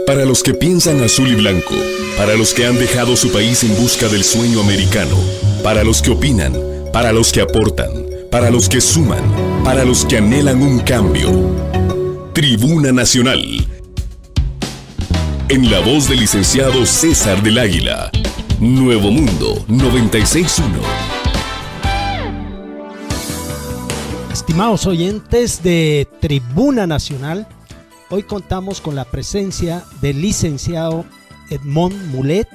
Para los que piensan azul y blanco, para los que han dejado su país en busca del sueño americano, para los que opinan, para los que aportan, para los que suman, para los que anhelan un cambio. Tribuna Nacional. En la voz del licenciado César del Águila. Nuevo Mundo 96.1. Estimados oyentes de Tribuna Nacional, hoy contamos con la presencia del licenciado Edmond Mulet.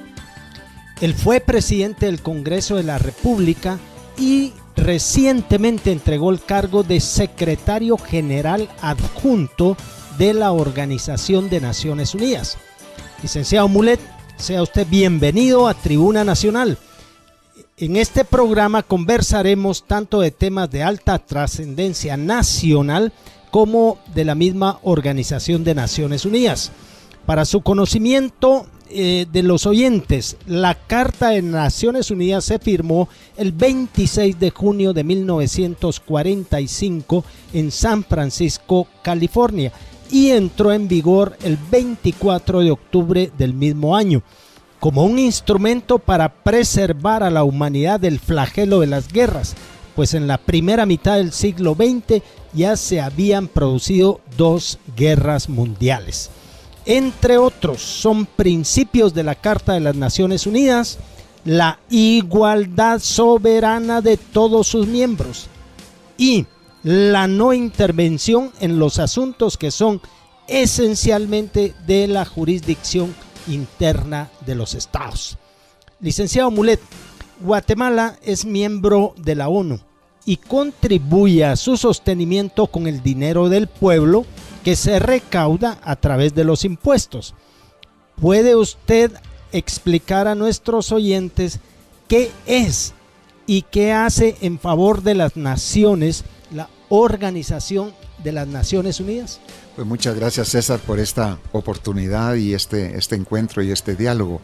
Él fue presidente del Congreso de la República y recientemente entregó el cargo de secretario general adjunto de la Organización de Naciones Unidas. Licenciado Mulet, sea usted bienvenido a Tribuna Nacional. En este programa conversaremos tanto de temas de alta trascendencia nacional como de la misma Organización de Naciones Unidas. Para su conocimiento de los oyentes, la Carta de Naciones Unidas se firmó el 26 de junio de 1945 en San Francisco, California, y entró en vigor el 24 de octubre del mismo año, como un instrumento para preservar a la humanidad del flagelo de las guerras, pues en la primera mitad del siglo XX ya se habían producido 2 guerras mundiales. Entre otros, son principios de la Carta de las Naciones Unidas la igualdad soberana de todos sus miembros y la no intervención en los asuntos que son esencialmente de la jurisdicción interna de los estados. Licenciado Mulet, Guatemala es miembro de la ONU y contribuye a su sostenimiento con el dinero del pueblo que se recauda a través de los impuestos. ¿Puede usted explicar a nuestros oyentes qué es y qué hace en favor de las naciones la Organización de las Naciones Unidas? Pues muchas gracias, César, por esta oportunidad y este encuentro y este diálogo,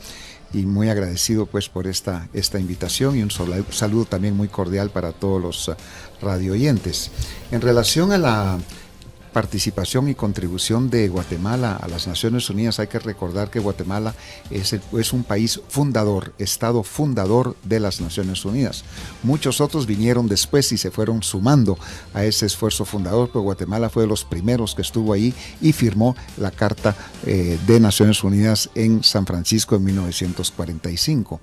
y muy agradecido pues por esta invitación, y un saludo también muy cordial para todos los radio oyentes. En relación a la participación y contribución de Guatemala a las Naciones Unidas, hay que recordar que Guatemala es un país fundador, estado fundador de las Naciones Unidas. Muchos otros vinieron después y se fueron sumando a ese esfuerzo fundador, pero Guatemala fue de los primeros que estuvo ahí y firmó la Carta de Naciones Unidas en San Francisco en 1945.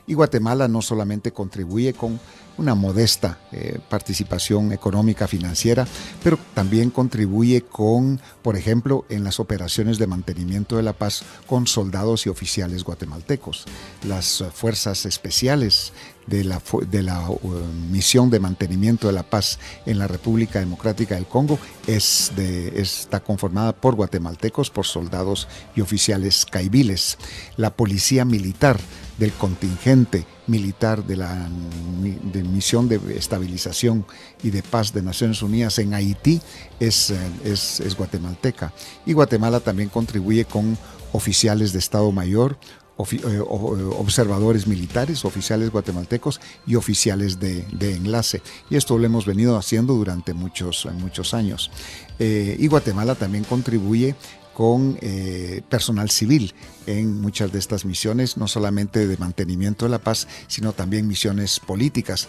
Y Guatemala no solamente contribuye con una modesta participación económica financiera, pero también contribuye con, por ejemplo, en las operaciones de mantenimiento de la paz con soldados y oficiales guatemaltecos. Las fuerzas especiales de la misión de mantenimiento de la paz en la República Democrática del Congo está conformada por guatemaltecos, por soldados y oficiales caibiles. La policía militar del contingente militar de misión de estabilización y de paz de Naciones Unidas en Haití es guatemalteca. Y Guatemala también contribuye con oficiales de Estado Mayor, observadores militares, oficiales guatemaltecos y oficiales de enlace. Y esto lo hemos venido haciendo durante muchos años. Y Guatemala también contribuye con personal civil en muchas de estas misiones, no solamente de mantenimiento de la paz, sino también misiones políticas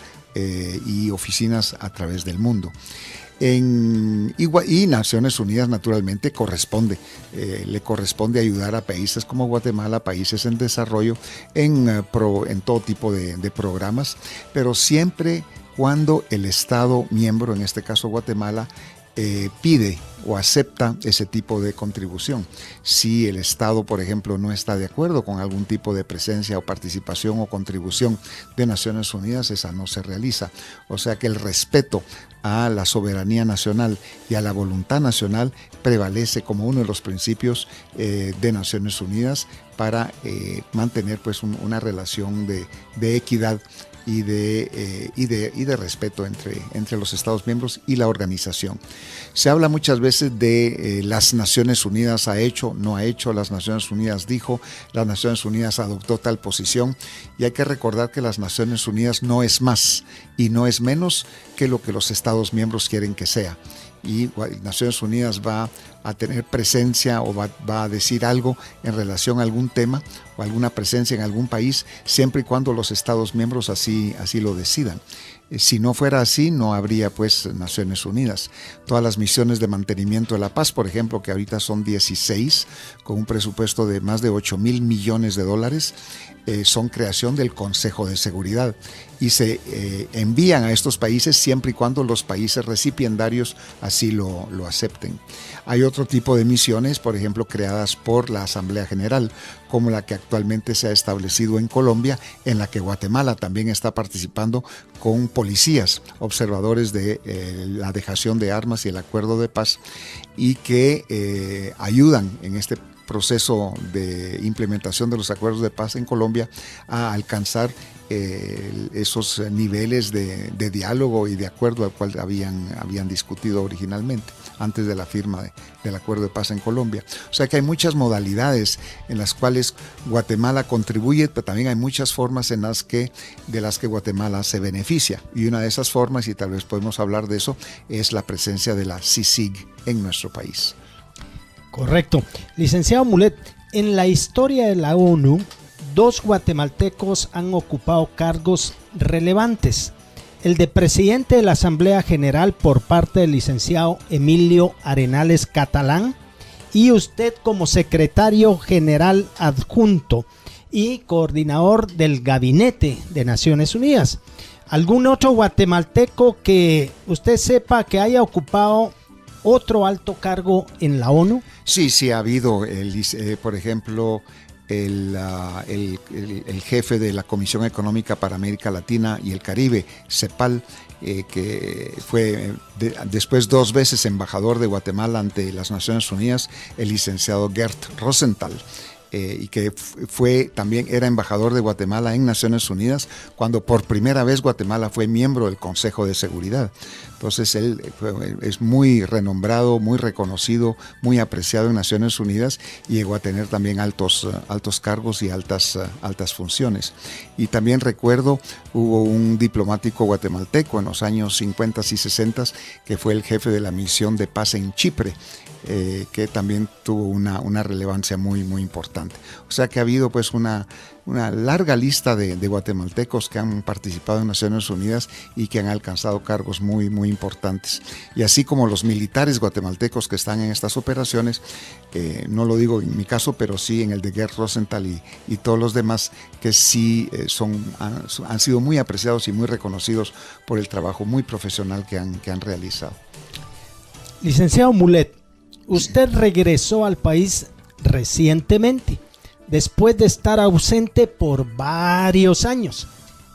y oficinas a través del mundo. Y Naciones Unidas naturalmente le corresponde ayudar a países como Guatemala, países en desarrollo, en todo tipo de programas, pero siempre cuando el Estado miembro, en este caso Guatemala, pide o acepta ese tipo de contribución. Si el Estado, por ejemplo, no está de acuerdo con algún tipo de presencia o participación o contribución de Naciones Unidas, esa no se realiza. O sea que el respeto a la soberanía nacional y a la voluntad nacional prevalece como uno de los principios de Naciones Unidas para mantener pues una relación de equidad y de respeto entre los Estados miembros y la organización. Se habla muchas veces de las Naciones Unidas ha hecho, no ha hecho, las Naciones Unidas dijo, las Naciones Unidas adoptó tal posición, y hay que recordar que las Naciones Unidas no es más y no es menos que lo que los Estados miembros quieren que sea. y Naciones Unidas va a tener presencia o va a decir algo en relación a algún tema o alguna presencia en algún país, siempre y cuando los Estados miembros así lo decidan. Si no fuera así, no habría pues Naciones Unidas. Todas las misiones de mantenimiento de la paz, por ejemplo, que ahorita son 16, con un presupuesto de más de 8,000 millones de dólares, son creación del Consejo de Seguridad y se envían a estos países siempre y cuando los países recipiendarios así lo acepten. Hay otro tipo de misiones, por ejemplo, creadas por la Asamblea General, como la que actualmente se ha establecido en Colombia, en la que Guatemala también está participando con policías, observadores de la dejación de armas y el acuerdo de paz, y que ayudan en este proceso de implementación de los acuerdos de paz en Colombia a alcanzar esos niveles de diálogo y de acuerdo al cual habían discutido originalmente antes de la firma del acuerdo de paz en Colombia. O sea que hay muchas modalidades en las cuales Guatemala contribuye, pero también hay muchas formas de las que Guatemala se beneficia. Y una de esas formas, y tal vez podemos hablar de eso, es la presencia de la CICIG en nuestro país. Correcto. Licenciado Mulet, en la historia de la ONU, 2 guatemaltecos han ocupado cargos relevantes. El de presidente de la Asamblea General por parte del licenciado Emilio Arenales Catalán y usted como secretario general adjunto y coordinador del Gabinete de Naciones Unidas. ¿Algún otro guatemalteco que usted sepa que haya ocupado otro alto cargo en la ONU? Sí ha habido, por ejemplo, el jefe de la Comisión Económica para América Latina y el Caribe, CEPAL, que fue después 2 veces embajador de Guatemala ante las Naciones Unidas, el licenciado Gert Rosenthal. Y que también era embajador de Guatemala en Naciones Unidas cuando por primera vez Guatemala fue miembro del Consejo de Seguridad. Entonces él es muy renombrado, muy reconocido, muy apreciado en Naciones Unidas y llegó a tener también altos cargos y altas funciones. Y también recuerdo, hubo un diplomático guatemalteco en los años 50 y 60 que fue el jefe de la misión de paz en Chipre, que también tuvo una relevancia muy importante. O sea que ha habido pues una larga lista de guatemaltecos que han participado en Naciones Unidas y que han alcanzado cargos muy importantes. Y así como los militares guatemaltecos que están en estas operaciones, no lo digo en mi caso, pero sí en el de Gert Rosenthal y todos los demás, que sí han sido muy apreciados y muy reconocidos por el trabajo muy profesional que han realizado. Licenciado Mulet, usted regresó al país recientemente, después de estar ausente por varios años.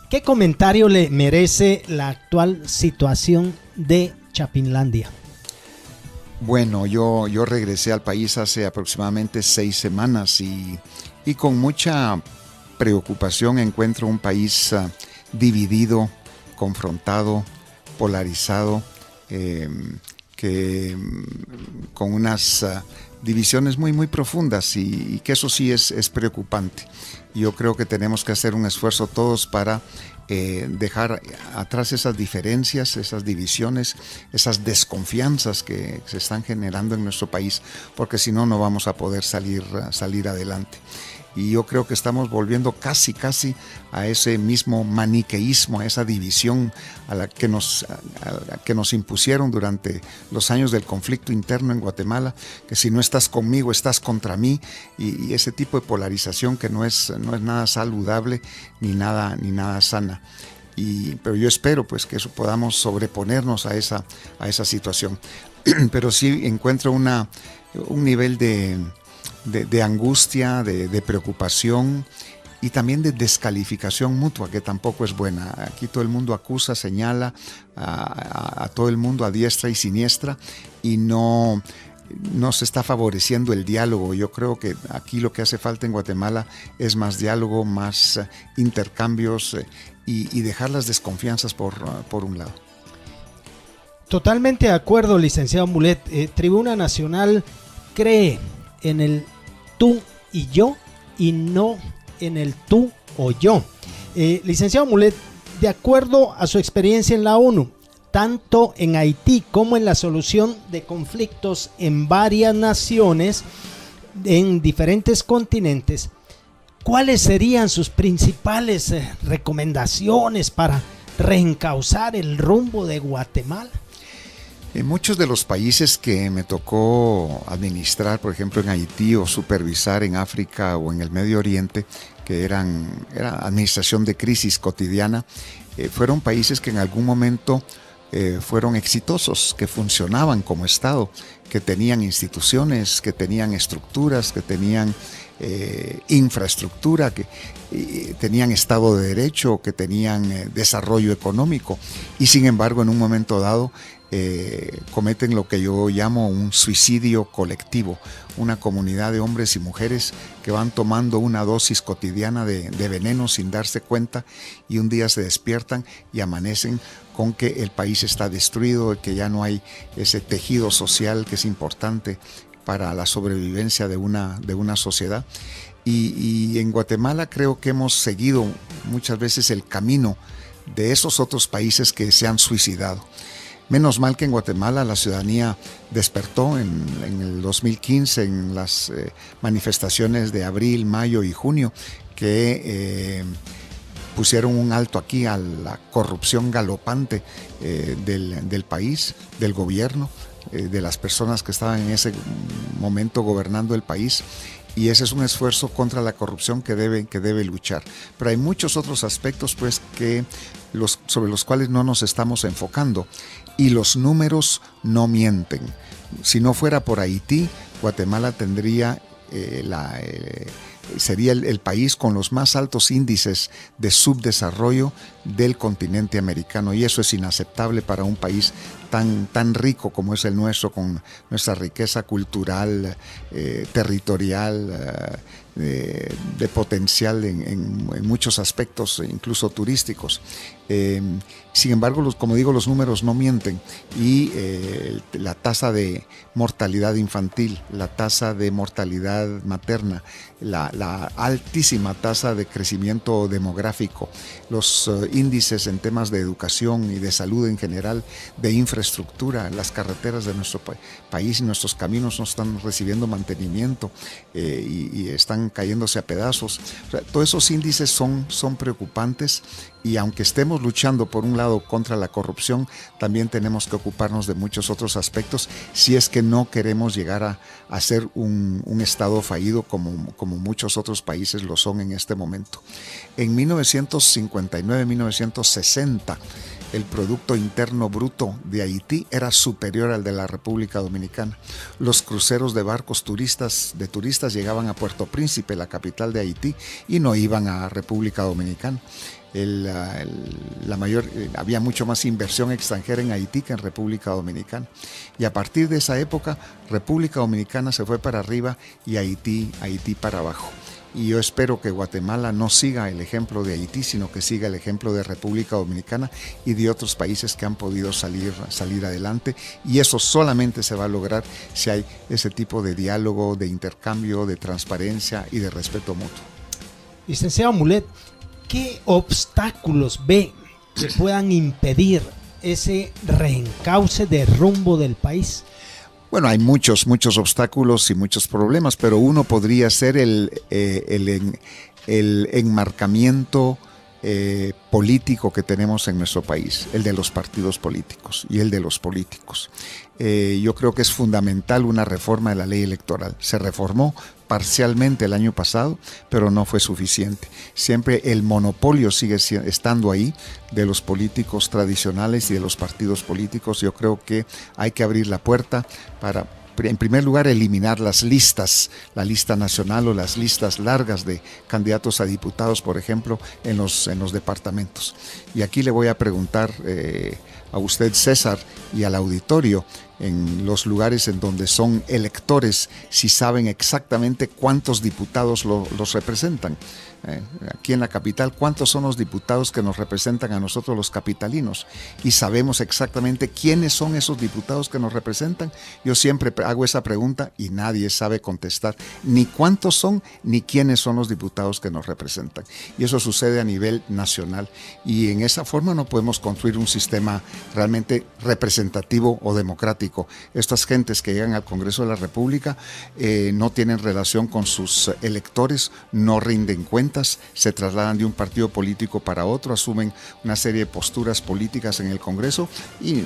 ¿Qué comentario le merece la actual situación de Chapinlandia? Bueno, yo regresé al país hace aproximadamente 6 semanas y con mucha preocupación encuentro un país dividido, confrontado, polarizado, que con unas divisiones muy profundas y que eso sí es preocupante. Yo creo que tenemos que hacer un esfuerzo todos para dejar atrás esas diferencias, esas divisiones, esas desconfianzas que se están generando en nuestro país, porque si no vamos a poder salir adelante. Y yo creo que estamos volviendo casi a ese mismo maniqueísmo, a esa división a la que nos impusieron durante los años del conflicto interno en Guatemala, que si no estás conmigo, estás contra mí, y ese tipo de polarización que no es nada saludable ni nada sana. Pero yo espero pues que eso podamos sobreponernos a esa situación. Pero sí encuentro un nivel de angustia, de preocupación y también de descalificación mutua, que tampoco es buena. Aquí todo el mundo acusa, señala a todo el mundo a diestra y siniestra y no se está favoreciendo el diálogo. Yo creo que aquí lo que hace falta en Guatemala es más diálogo, más intercambios y dejar las desconfianzas por un lado. Totalmente de acuerdo, licenciado Mulet. Tribuna Nacional cree en el tú y yo y no en el tú o yo. Licenciado Mulet, de acuerdo a su experiencia en la ONU, tanto en Haití como en la solución de conflictos en varias naciones, en diferentes continentes, ¿cuáles serían sus principales recomendaciones para reencauzar el rumbo de Guatemala? En muchos de los países que me tocó administrar, por ejemplo en Haití o supervisar en África o en el Medio Oriente, que era administración de crisis cotidiana, fueron países que en algún momento fueron exitosos, que funcionaban como Estado, que tenían instituciones, que tenían estructuras, que tenían infraestructura, que tenían Estado de Derecho, que tenían desarrollo económico, y sin embargo en un momento dado cometen lo que yo llamo un suicidio colectivo, una comunidad de hombres y mujeres que van tomando una dosis cotidiana de veneno sin darse cuenta, y un día se despiertan y amanecen con que el país está destruido, que ya no hay ese tejido social que es importante para la sobrevivencia de una sociedad. Y en Guatemala creo que hemos seguido muchas veces el camino de esos otros países que se han suicidado. Menos mal que en Guatemala la ciudadanía despertó en el 2015 en las manifestaciones de abril, mayo y junio, que pusieron un alto aquí a la corrupción galopante del país, del gobierno, de las personas que estaban en ese momento gobernando el país. Y ese es un esfuerzo contra la corrupción que debe luchar. Pero hay muchos otros aspectos pues, sobre los cuales no nos estamos enfocando. Y los números no mienten. Si no fuera por Haití, Guatemala tendría sería el país con los más altos índices de subdesarrollo del continente americano, y eso es inaceptable para un país tan rico como es el nuestro, con nuestra riqueza cultural, territorial, de potencial en muchos aspectos, incluso turísticos. Sin embargo, como digo, los números no mienten, y la tasa de mortalidad infantil, la tasa de mortalidad materna, la altísima tasa de crecimiento demográfico, los índices en temas de educación y de salud en general, de infraestructura, las carreteras de nuestro país y nuestros caminos no están recibiendo mantenimiento y están cayéndose a pedazos. O sea, todos esos índices son preocupantes, y aunque estemos luchando por un lado contra la corrupción, también tenemos que ocuparnos de muchos otros aspectos si es que no queremos llegar a ser un Estado fallido como muchos otros países lo son en este momento. En 1959-1960, el Producto Interno Bruto de Haití era superior al de la República Dominicana. Los cruceros de barcos de turistas llegaban a Puerto Príncipe, la capital de Haití, y no iban a República Dominicana. Había mucho más inversión extranjera en Haití que en República Dominicana. Y a partir de esa época, República Dominicana se fue para arriba y Haití para abajo. Y yo espero que Guatemala no siga el ejemplo de Haití, sino que siga el ejemplo de República Dominicana y de otros países que han podido salir adelante. Y eso solamente se va a lograr si hay ese tipo de diálogo, de intercambio, de transparencia y de respeto mutuo. Licenciado Mulet, ¿qué obstáculos ve que puedan impedir ese reencauce de rumbo del país? Bueno, hay muchos obstáculos y muchos problemas, pero uno podría ser el enmarcamiento político que tenemos en nuestro país, el de los partidos políticos y el de los políticos. Yo creo que es fundamental una reforma de la ley electoral. Se reformó parcialmente el año pasado, pero no fue suficiente. Siempre el monopolio sigue estando ahí de los políticos tradicionales y de los partidos políticos. Yo creo que hay que abrir la puerta para, en primer lugar, eliminar las listas, la lista nacional o las listas largas de candidatos a diputados, por ejemplo, en los departamentos. Y aquí le voy a preguntar a usted, César, y al auditorio, en los lugares en donde son electores, si saben exactamente cuántos diputados los representan. Aquí en la capital, ¿cuántos son los diputados que nos representan a nosotros los capitalinos? Y sabemos exactamente quiénes son esos diputados que nos representan. Yo siempre hago esa pregunta y nadie sabe contestar ni cuántos son ni quiénes son los diputados que nos representan. Y eso sucede a nivel nacional. Y en esa forma no podemos construir un sistema realmente representativo o democrático. Estas gentes que llegan al Congreso de la República no tienen relación con sus electores, no rinden cuentas, se trasladan de un partido político para otro, asumen una serie de posturas políticas en el Congreso y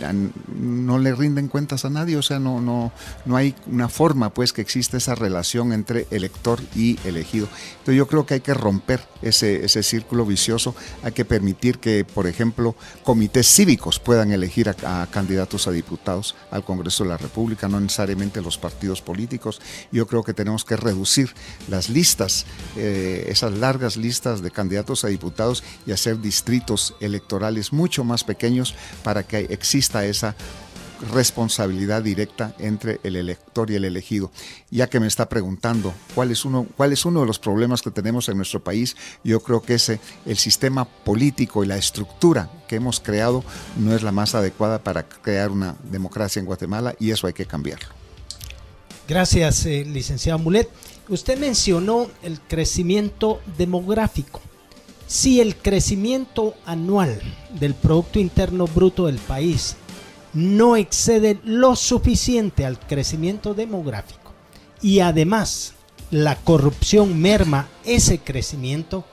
no le rinden cuentas a nadie. O sea, no hay una forma pues que exista esa relación entre elector y elegido. Entonces yo creo que hay que romper ese círculo vicioso. Hay que permitir que, por ejemplo, comités cívicos puedan elegir a candidatos a diputados al Congreso de la República, no necesariamente los partidos políticos. Yo creo que tenemos que reducir las listas, esas largas listas de candidatos a diputados, y hacer distritos electorales mucho más pequeños para que exista esa responsabilidad directa entre el elector y el elegido. Ya que me está preguntando cuál es uno de los problemas que tenemos en nuestro país, yo creo que el sistema político y la estructura que hemos creado no es la más adecuada para crear una democracia en Guatemala, y eso hay que cambiarlo. Gracias, licenciado Mulet. Usted mencionó el crecimiento demográfico. Si el crecimiento anual del Producto Interno Bruto del país no excede lo suficiente al crecimiento demográfico y además la corrupción merma ese crecimiento,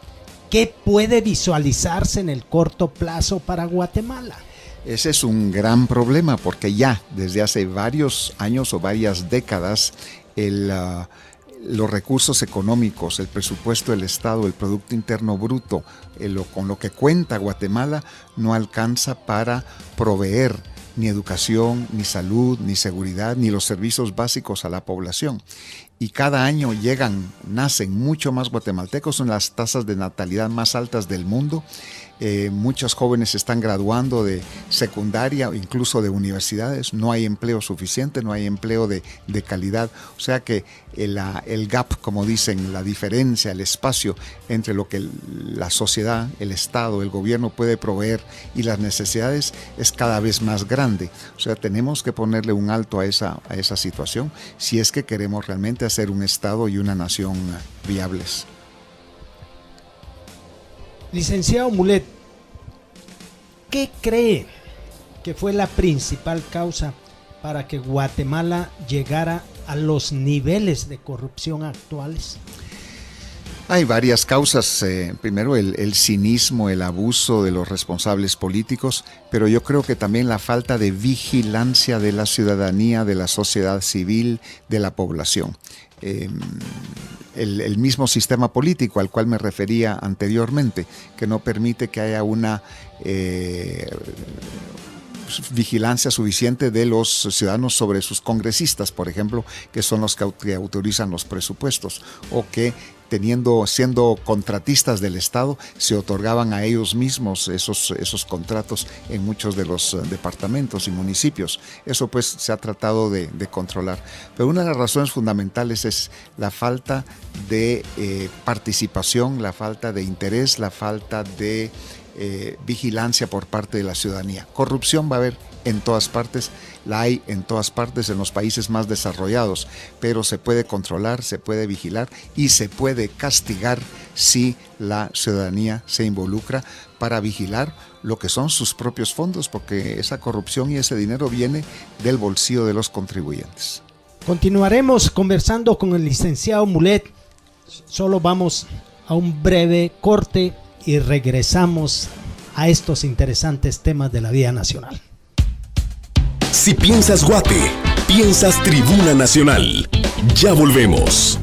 ¿qué puede visualizarse en el corto plazo para Guatemala? Ese es un gran problema, porque ya desde hace varios años o varias décadas los recursos económicos, el presupuesto del Estado, el Producto Interno Bruto, con lo que cuenta Guatemala, no alcanza para proveer ni educación, ni salud, ni seguridad, ni los servicios básicos a la población. Y cada año nacen mucho más guatemaltecos, son las tasas de natalidad más altas del mundo. Muchos jóvenes están graduando de secundaria o incluso de universidades. No hay empleo suficiente, no hay empleo de calidad. O sea que el gap, como dicen, la diferencia, el espacio entre lo que la sociedad, el Estado, el gobierno puede proveer y las necesidades es cada vez más grande. O sea, tenemos que ponerle un alto a esa situación si es que queremos realmente hacer un Estado y una nación viables. Licenciado Mulet, ¿qué cree que fue la principal causa para que Guatemala llegara a los niveles de corrupción actuales? Hay varias causas. Primero, el cinismo, el abuso de los responsables políticos, pero yo creo que también la falta de vigilancia de la ciudadanía, de la sociedad civil, de la población. El mismo sistema político al cual me refería anteriormente, que no permite que haya una vigilancia suficiente de los ciudadanos sobre sus congresistas, por ejemplo, que son los que autorizan los presupuestos, o que siendo contratistas del Estado, se otorgaban a ellos mismos esos contratos en muchos de los departamentos y municipios. Eso pues se ha tratado de controlar. Pero una de las razones fundamentales es la falta de participación, la falta de interés, la falta de vigilancia por parte de la ciudadanía. Corrupción va a haber en todas partes, la hay en todas partes en los países más desarrollados, pero se puede controlar, se puede vigilar y se puede castigar si la ciudadanía se involucra para vigilar lo que son sus propios fondos, porque esa corrupción y ese dinero viene del bolsillo de los contribuyentes. Continuaremos conversando con el licenciado Mulet. Solo vamos a un breve corte y regresamos a estos interesantes temas de la vida nacional. Si piensas Guate, piensas Tribuna Nacional. Ya volvemos.